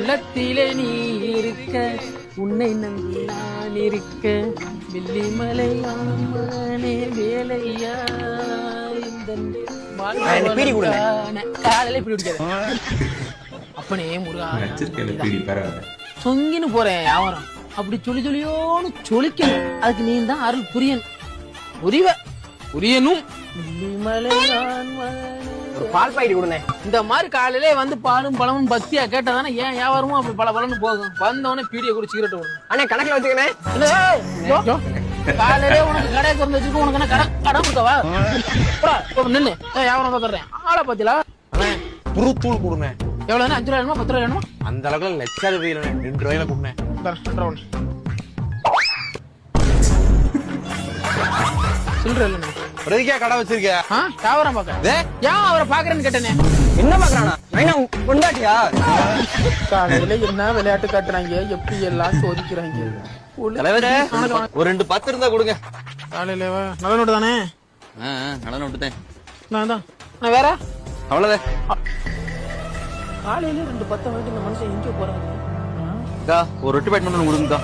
உள்ளத்திலே நீ இருக்க, உன்னை நம்பி நான் இருக்க, வெள்ளிமலை மகனே வேலையா காலையில இப்படி குடிக்காத அப்பனே முருகா சொங்கின்னு போறேன் வியாபாரம் அப்படி சொல்லியோன்னு சொல்லிக்கணும். அதுக்கு நீ தான் அருள் புரியணும். புரியணும். ஒரு பால் பாக்கெட் கொடுங்க. இந்த மாதிரி காலையிலே வந்து பாலும் பழமும் பக்தியா கேட்டதானே ஏன் வியாபாரமும் அப்படி பல பலன்னு போகும். வந்தவனே பீடியை கூட சிகரெட் விடணும். அண்ணே கணக்குல வச்சுக்கணே. காலையிலே உனக்கு கடை திறந்து வச்சுக்கோ. உனக்கு என்ன கடை கொடுக்கவா நில்லு வியாபாரம் தர்றேன். ஆளை பாத்தீங்களா புருத்தூள் கொடுங்க. எவ்வளவு 5 ரூபாய் வேணுமா 10 ரூபாய் வேணுமா? அந்த அளவுக்கு லட்சாதிபதி 2 ரூபாயில கொடுங்க. சில்லற இல்ல பிரதிக்கா கடை வச்சிருக்க வியாபாரம் பாக்க ஏன் அவரை பாக்குறேன்னு கேட்டேனே. என்ன பாக்குறானா? கொண்டாட்டியா? காலையில என்ன விளையாட்டு காட்டுறாங்க, எப்படி எல்லாம் சோதிக்கிறாங்க. ஒரு 2 10 இருந்தா கொடுங்க. காலையில நல்ல நோட்டு தானே? நல்ல நோட்டு தான். நான் வேற அவ்வளவுதான். காலையில 2 10 வாங்கிட்டு இந்த மனுஷன் எங்க போறாங்க? ஒரு ரொட்டி பேட் பண்ணு கொடுங்க.